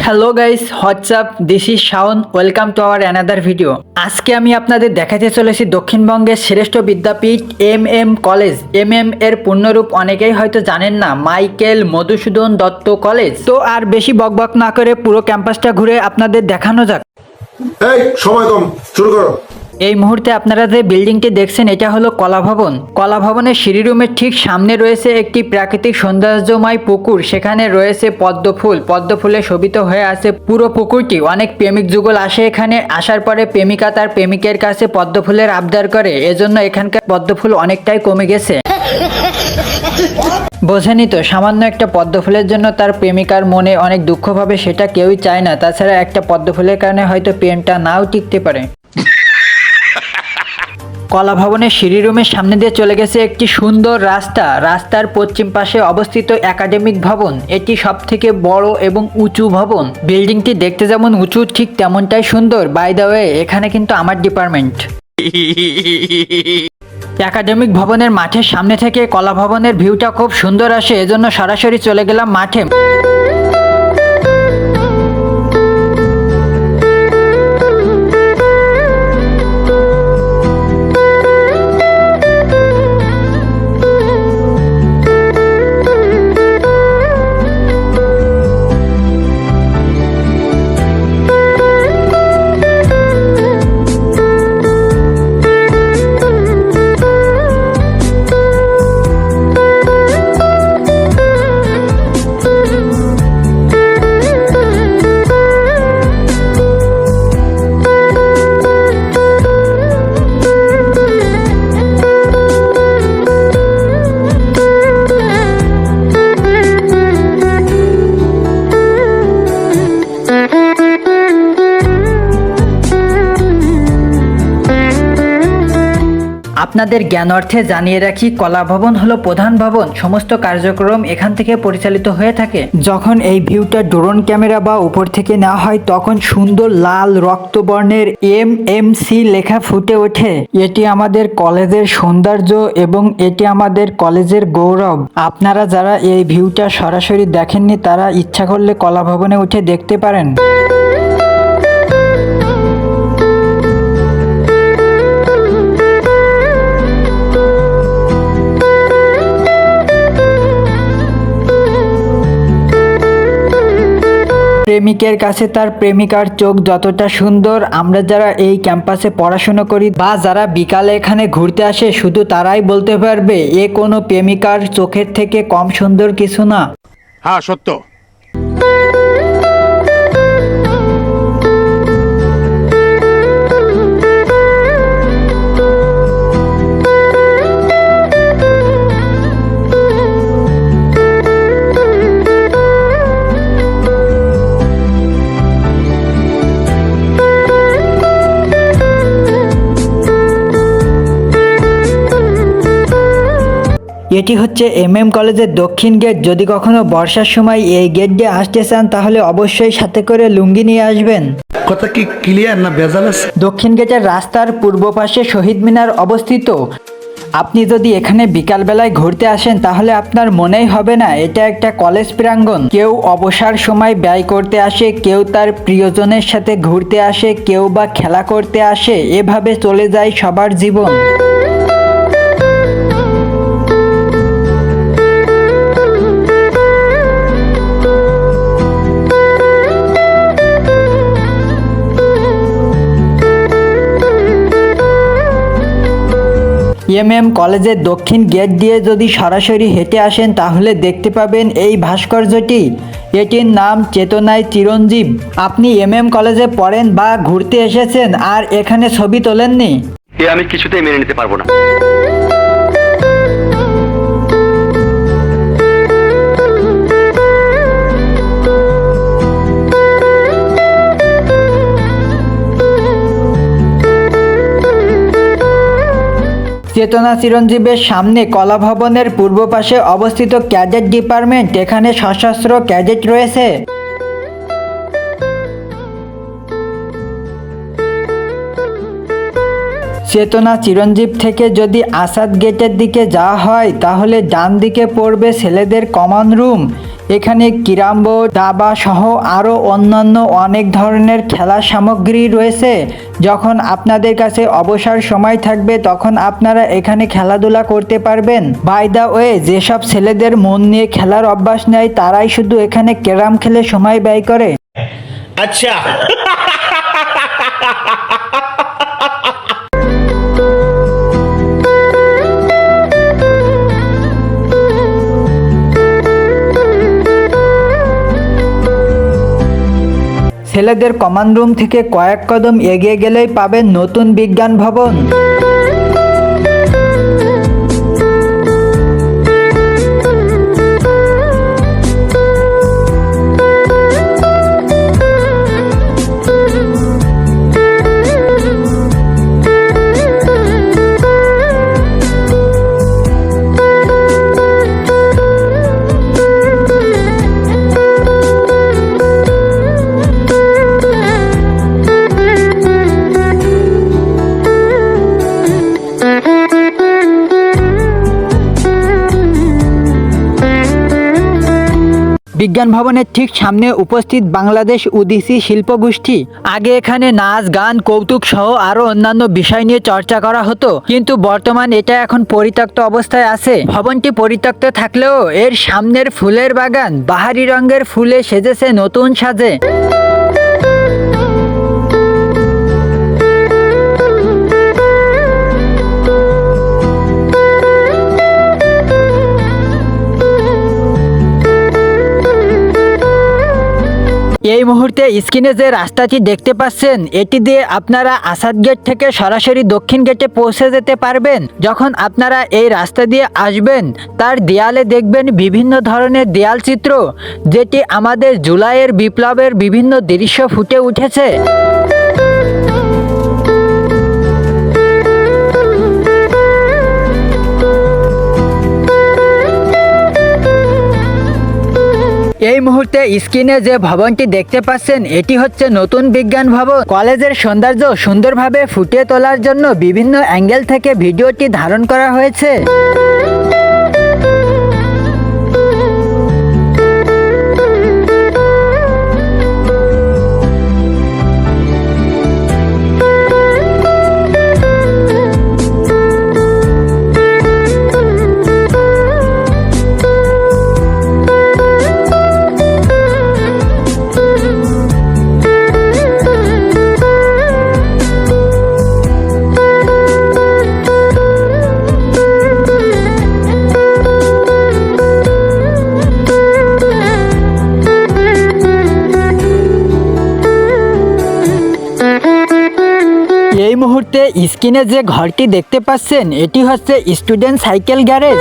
Hello guys, WhatsApp, this is Shaon. Welcome to our another video. আজকে আমি আপনাদের দেখাতে চলেছি দক্ষিণবঙ্গের শ্রেষ্ঠ বিদ্যাপীঠ এম কলেজ। এর পূর্ণরূপ অনেকেই হয়তো জানেন না, মাইকেল মধুসূদন দত্ত কলেজ। তো আর বেশি বকবক না করে পুরো ক্যাম্পাসটা ঘুরে আপনাদের দেখানো যাক। এই সময় কম, শুরু করো। এই মুহূর্তে আপনারা যে বিল্ডিংটি দেখছেন, এটা হলো কলা ভবন। কলা ভবনের সিঁড়ি রুমের ঠিক সামনে রয়েছে একটি প্রাকৃতিক সৌন্দর্যময় পুকুর। সেখানে রয়েছে পদ্ম ফুলে শোভিত হয়ে আছে পুরো পুকুরটি। অনেক প্রেমিক যুগল আসে এখানে, আসার পরে প্রেমিকা তার প্রেমিকের কাছে পদ্ম ফুলের আবদার করে। এজন্য এখানকার পদ্ম ফুল অনেকটাই কমে গেছে। বোঝেনি তো, সামান্য একটা পদ্ম ফুলের জন্য তার প্রেমিকার মনে অনেক দুঃখ পাবে, সেটা কেউই চায় না। তাছাড়া একটা পদ্ম ফুলের কারণে হয়তো প্রেমটা নাও টিকতে পারে। কলা ভবনের সিঁড়ি রুমের সামনে দিয়ে চলে গেছে একটি সুন্দর রাস্তা। রাস্তার পশ্চিম পাশে অবস্থিত একাডেমিক ভবন। এটি সব থেকে বড় এবং উঁচু ভবন। বিল্ডিংটি দেখতে যেমন উঁচু, ঠিক তেমনটাই সুন্দর। বাই দ্য ওয়ে, এখানে কিন্তু আমার ডিপার্টমেন্ট। একাডেমিক ভবনের মাঠের সামনে থেকে কলা ভবনের ভিউটা খুব সুন্দর আসে, এজন্য সরাসরি চলে গেলাম মাঠে। আপনাদের জ্ঞানার্থে জানিয়ে রাখি, কলা ভবন হলো প্রধান ভবন। সমস্ত কার্যক্রম এখান থেকে পরিচালিত হয়ে থাকে। যখন এই ভিউটা ড্রোন ক্যামেরা বা উপর থেকে নেওয়া হয়, তখন সুন্দর লাল রক্তবর্ণের MMC লেখা ফুটে ওঠে। এটি আমাদের কলেজের সৌন্দর্য এবং এটি আমাদের কলেজের গৌরব। আপনারা যারা এই ভিউটা সরাসরি দেখেননি, তারা ইচ্ছা করলে কলা ভবনে উঠে দেখতে পারেন। প্রেমিকের কাছে তার প্রেমিকার চোখ যতটা সুন্দর, আমরা যারা এই ক্যাম্পাসে পড়াশোনা করি বা যারা বিকালে এখানে ঘুরতে আসে, শুধু তারাই বলতে পারবে এ কোনো প্রেমিকার চোখের থেকে কম সুন্দর কিছু না। হ্যাঁ, সত্য। এটি হচ্ছে কলেজের দক্ষিণ গেট। যদি কখনো বর্ষার সময় এই গেট দিয়ে আসতে চান, তাহলে অবশ্যই সাথে করে লুঙ্গি নিয়ে আসবেন। কথা কি ক্লিয়ার না ভেজাল আছে? দক্ষিণ গেটের রাস্তার পূর্ব পাশে শহীদ মিনার অবস্থিত। আপনি যদি এখানে বিকালবেলায় ঘুরতে আসেন, তাহলে আপনার মনেই হবে না এটা একটা কলেজ প্রাঙ্গণ। কেউ অবসর সময় ব্যয় করতে আসে, কেউ তার প্রিয়জনের সাথে ঘুরতে আসে, কেউ বা খেলা করতে আসে। এভাবে চলে যায় সবার জীবন। কলেজের দক্ষিণ গেট দিয়ে যদি সরাসরি হেঁটে আসেন, তাহলে দেখতে পাবেন এই ভাস্কর্যটি। এটির নাম চেতনায় চিরঞ্জীব। আপনি কলেজে পড়েন বা ঘুরতে এসেছেন আর এখানে ছবি তোলেননি, আমি কিছুতেই মেনে নিতে পারবো না। চেতনা চিরঞ্জীবের সামনে কলা ভবনের পূর্ব পাশে অবস্থিত ক্যাডেট ডিপার্টমেন্ট। এখানে সশস্ত্র ক্যাডেট রয়েছে। চেতনা চিরঞ্জীব থেকে যদি আসাদ গেটের দিকে যাওয়া হয় তাহলে ডান দিকে পড়বে ছেলেদের কমন রুম এখানে ক্যারাম বোর্ড, দাবা সহ আরও অন্যান্য অনেক ধরনের খেলার সামগ্রী রয়েছে। যখন আপনাদের কাছে অবসর সময় থাকবে তখন আপনারা এখানে খেলাধুলা করতে পারবেন। বাই দ্য ওয়ে, যেসব ছেলেদের মন নিয়ে খেলার অভ্যাস নেই তারাই শুধু এখানে ক্যারাম খেলে সময় ব্যয় করে। अच्छा ছেলেদের কমন রুম থেকে কয়েক কদম এগিয়ে গেলেই পাবেন নতুন বিজ্ঞান ভবন। বিজ্ঞান ভবনের ঠিক সামনে উপস্থিত বাংলাদেশ উদীচী শিল্পগোষ্ঠী। আগে এখানে নাচ, গান, কৌতুক সহ আরো অন্যান্য বিষয় নিয়ে চর্চা করা হতো, কিন্তু বর্তমান এটা এখন পরিত্যক্ত অবস্থায় আছে। ভবনটি পরিত্যক্ত থাকলেও এর সামনের ফুলের বাগান বাহারি রঙের ফুলে সেজেছে নতুন সাজে। এই মুহূর্তে স্ক্রিনে যে রাস্তাটি দেখতে পাচ্ছেন এটি দিয়ে আপনারা আসাদ গেট থেকে সরাসরি দক্ষিণ গেটে পৌঁছে যেতে পারবেন। যখন আপনারা এই রাস্তা দিয়ে আসবেন তার দেয়ালে দেখবেন বিভিন্ন ধরনের দেয়াল চিত্র, যেটি আমাদের জুলাইয়ের বিপ্লবের বিভিন্ন দৃশ্য ফুটে উঠেছে। এই মুহূর্তে স্ক্রিনে যে ভবনটি দেখতে পাচ্ছেন এটি হচ্ছে নতুন বিজ্ঞান ভবন। কলেজের সৌন্দর্য সুন্দরভাবে ফুটিয়ে তোলার জন্য বিভিন্ন অ্যাঙ্গেল থেকে ভিডিওটি ধারণ করা হয়েছে। এই মুহূর্তে স্ক্রিনে যে ঘরটি দেখতে পাচ্ছেন এটি হচ্ছে স্টুডেন্ট সাইকেল গ্যারেজ।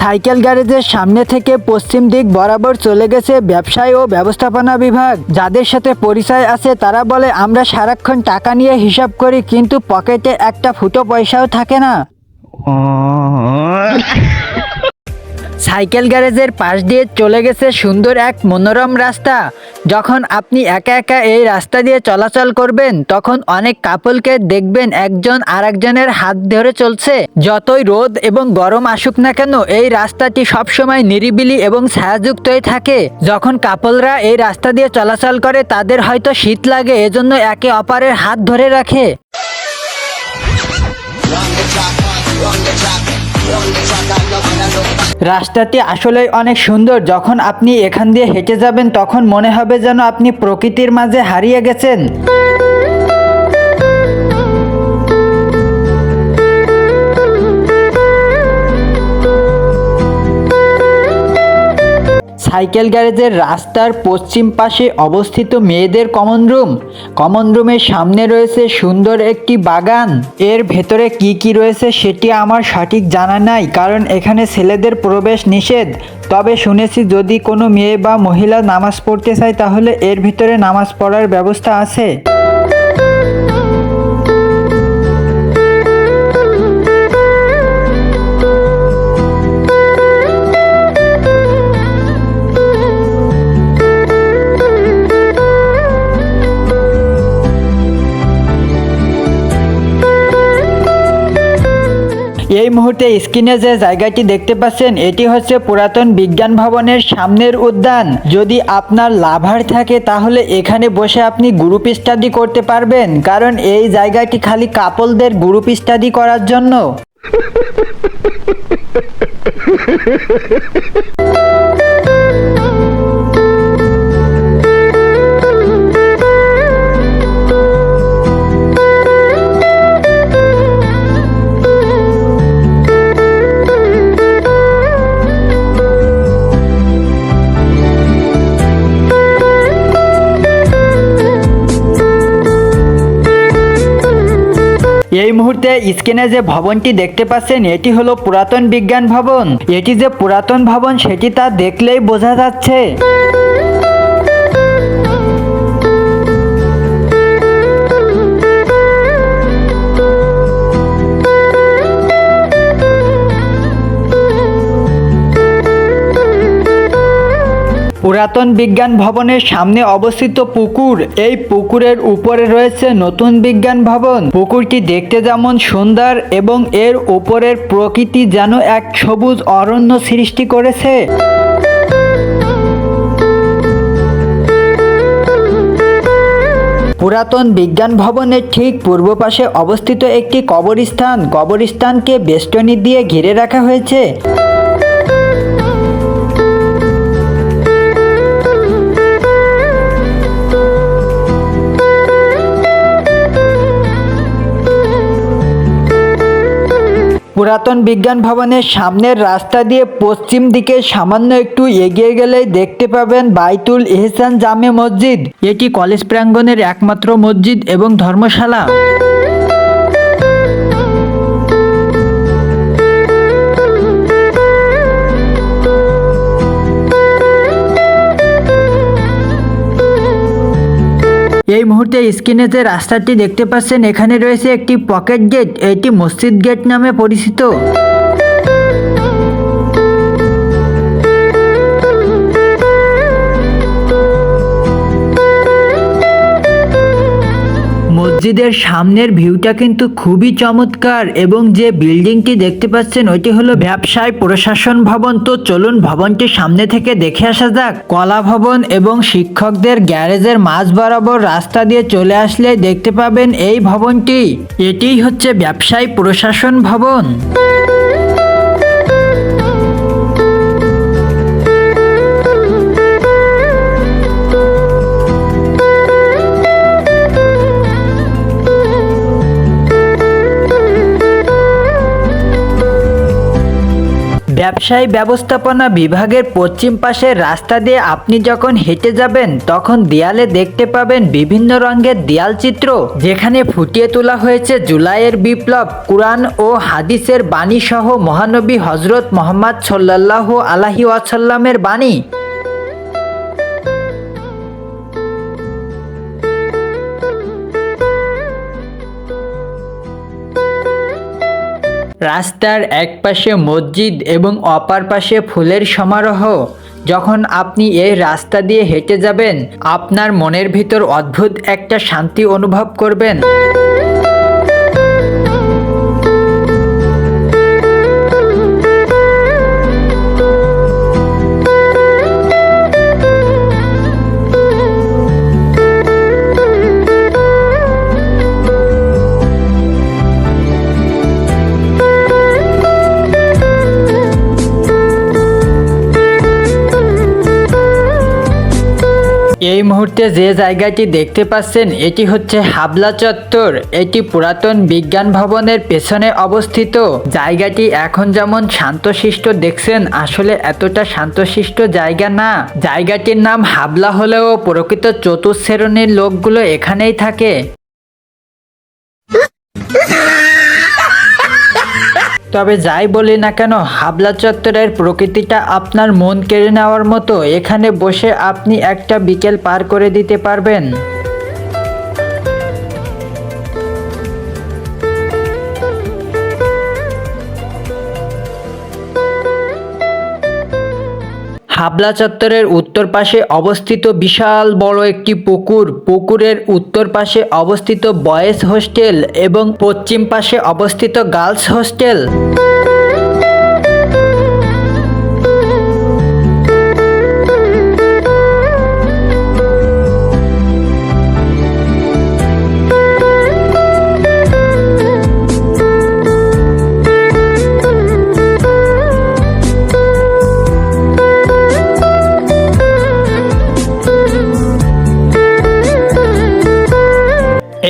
সাইকেল গ্যারেজের সামনে থেকে পশ্চিম দিক বরাবর চলে গেছে ব্যবসায় ও ব্যবস্থাপনা বিভাগ। যাদের সাথে পরিচয় আছে তারা বলে আমরা সারাক্ষণ টাকা নিয়ে হিসাব করি কিন্তু পকেটে একটা ফুটো পয়সাও থাকে না। সাইকেল গ্যারেজের পাশ দিয়ে চলে গেছে সুন্দর এক মনোরম রাস্তা। যখন আপনি একা একা এই রাস্তা দিয়ে চলাচল করবেন তখন অনেক কাপলকে দেখবেন একজন আরেকজনের হাত ধরে চলছে। যতই রোদ এবং গরম আসুক না কেন এই রাস্তাটি সবসময় নিরিবিলি এবং ছায়াযুক্তই থাকে। যখন কাপলরা এই রাস্তা দিয়ে চলাচল করে তাদের হয়তো শীত লাগে, এজন্য একে অপরের হাত ধরে রাখে। রাস্তাটি আসলেই অনেক সুন্দর। যখন আপনি এখান দিয়ে হেঁটে যাবেন তখন মনে হবে যেন আপনি প্রকৃতির মাঝে হারিয়ে গেছেন। সাইকেল গ্যারেজের রাস্তার পশ্চিম পাশে অবস্থিত মেয়েদের কমন রুম। কমন রুমের সামনে রয়েছে সুন্দর একটি বাগান। এর ভেতরে কি কি রয়েছে সেটি আমার সঠিক জানা নাই, কারণ এখানে ছেলেদের প্রবেশ নিষেধ। তবে শুনেছি যদি কোনো মেয়ে বা মহিলা নামাজ পড়তে চায় তাহলে এর ভিতরে নামাজ পড়ার ব্যবস্থা আছে। এই এই মুহূর্তে স্ক্রিনে যে জায়গাটি দেখতে পাচ্ছেন এটি হচ্ছে পুরাতন বিজ্ঞান ভবনের সামনের উদ্যান। যদি আপনার লাভার থাকে তাহলে এখানে বসে আপনি গ্রুপ স্টাডি করতে পারবেন, কারণ এই জায়গাটি খালি কাপলদের গ্রুপ স্টাডি করার জন্য। এই মুহূর্তে স্ক্রিনে যে ভবনটি দেখতে পাচ্ছেন এটি হলো পুরাতন বিজ্ঞান ভবন। এটি যে পুরাতন ভবন সেটি তা দেখলেই বোঝা যাচ্ছে। পুরাতন বিজ্ঞান ভবনের সামনে অবস্থিত পুকুর, এই পুকুরের উপরে রয়েছে নতুন বিজ্ঞান ভবন। পুকুরটি দেখতে যেমন সুন্দর এবং এর উপরের প্রকৃতি যেন এক সবুজ অরণ্য সৃষ্টি করেছে। পুরাতন বিজ্ঞান ভবনের ঠিক পূর্ব পাশে অবস্থিত একটি কবরস্থান। কবরস্থানকে বেষ্টনী দিয়ে ঘিরে রাখা হয়েছে। পুরাতন বিজ্ঞান ভবনের সামনের রাস্তা দিয়ে পশ্চিম দিকে সামান্য একটু এগিয়ে গেলেই দেখতে পাবেন বাইতুল ইহসান জামে মসজিদ। এটি কলেজ প্রাঙ্গণের একমাত্র মসজিদ এবং ধর্মশালা। এই মুহূর্তে স্ক্রিনে যে রাস্তাটি দেখতে পাচ্ছেন এখানে রয়েছে একটি পকেট গেট। এটি মসজিদ গেট নামে পরিচিত। মসজিদের সামনের ভিউটা কিন্তু খুবই চমৎকার এবং যে বিল্ডিংটি দেখতে পাচ্ছেন ওইটি হলো ব্যবসায় প্রশাসন ভবন। তো চলুন ভবনটি সামনে থেকে দেখে আসা যাক। কলা ভবন এবং শিক্ষকদের গ্যারেজের মাঝ বরাবর রাস্তা দিয়ে চলে আসলে দেখতে পাবেন এই ভবনটি। এটিই হচ্ছে ব্যবসায় প্রশাসন ভবন। ব্যবসায়ী ব্যবস্থাপনা বিভাগের পশ্চিম পাশের রাস্তা দিয়ে আপনি যখন হেঁটে যাবেন তখন দেয়ালে দেখতে পাবেন বিভিন্ন রঙের দেয়াল চিত্র, যেখানে ফুটিয়ে তোলা হয়েছে জুলাইয়ের বিপ্লব, কুরআন ও হাদিসের বাণী সহ মহানবী হজরত মুহাম্মদ সাল্লাল্লাহু আলাইহি ওয়াসাল্লামের বাণী। রাস্তার এক পাশে মসজিদ এবং অপর পাশে ফুলের সমারোহ। যখন আপনি এই রাস্তা দিয়ে হেঁটে যাবেন আপনার মনের ভিতর অদ্ভুত একটা শান্তি অনুভব করবেন। এই মুহূর্তে যে জায়গাটি দেখতে পাচ্ছেন এটি হচ্ছে হাবলা চত্বর। এটি পুরাতন বিজ্ঞান ভবনের পেছনে অবস্থিত। জায়গাটি এখন যেমন শান্তশিষ্ট দেখছেন, আসলে এতটা শান্তশিষ্ট জায়গা না। জায়গাটির নাম হাবলা হলেও প্রকৃত চতুর্থ শ্রেণীর লোকগুলো এখানেই থাকে। তবে যাই বলি না কেন, হাবলা চত্বরের প্রকৃতিটা আপনার মন কেড়ে নেওয়ার মতো। এখানে বসে আপনি একটা বিকেল পার করে দিতে পারবেন। হাবলা চত্বরের উত্তর পাশে অবস্থিত বিশাল বড় একটি পুকুর, পুকুরের উত্তর পাশে অবস্থিত বয়েজ হোস্টেল এবং পশ্চিম পাশে অবস্থিত গার্লস হোস্টেল।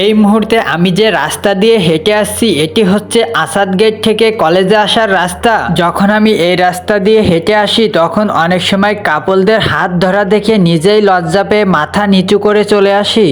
এই মুহূর্তে আমি যে রাস্তা দিয়ে হেঁটে আসছি এটি হচ্ছে আসাদ গেট থেকে কলেজে আসার রাস্তা। যখন আমি এই রাস্তা দিয়ে হেঁটে আসি তখন অনেক সময় কাপলদের হাত ধরা দেখে নিজেই লজ্জা পেয়ে মাথা নিচু করে চলে আসি।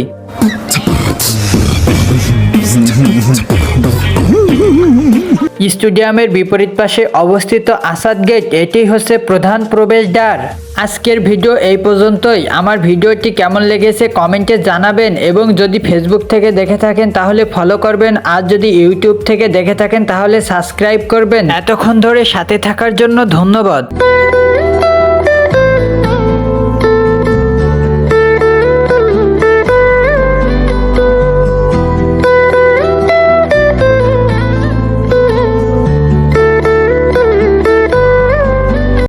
স্টেডিয়ামের বিপরীত পাশে অবস্থিত আসাদ গেট, এটি হচ্ছে প্রধান প্রবেশদ্বার। আজকের ভিডিও এই পর্যন্তই। আমার ভিডিওটি কেমন লেগেছে কমেন্টে জানাবেন এবং যদি ফেসবুক থেকে দেখে থাকেন তাহলে ফলো করবেন, আর যদি ইউটিউব থেকে দেখে থাকেন তাহলে সাবস্ক্রাইব করবেন। এতক্ষণ ধরে সাথে থাকার জন্য ধন্যবাদ।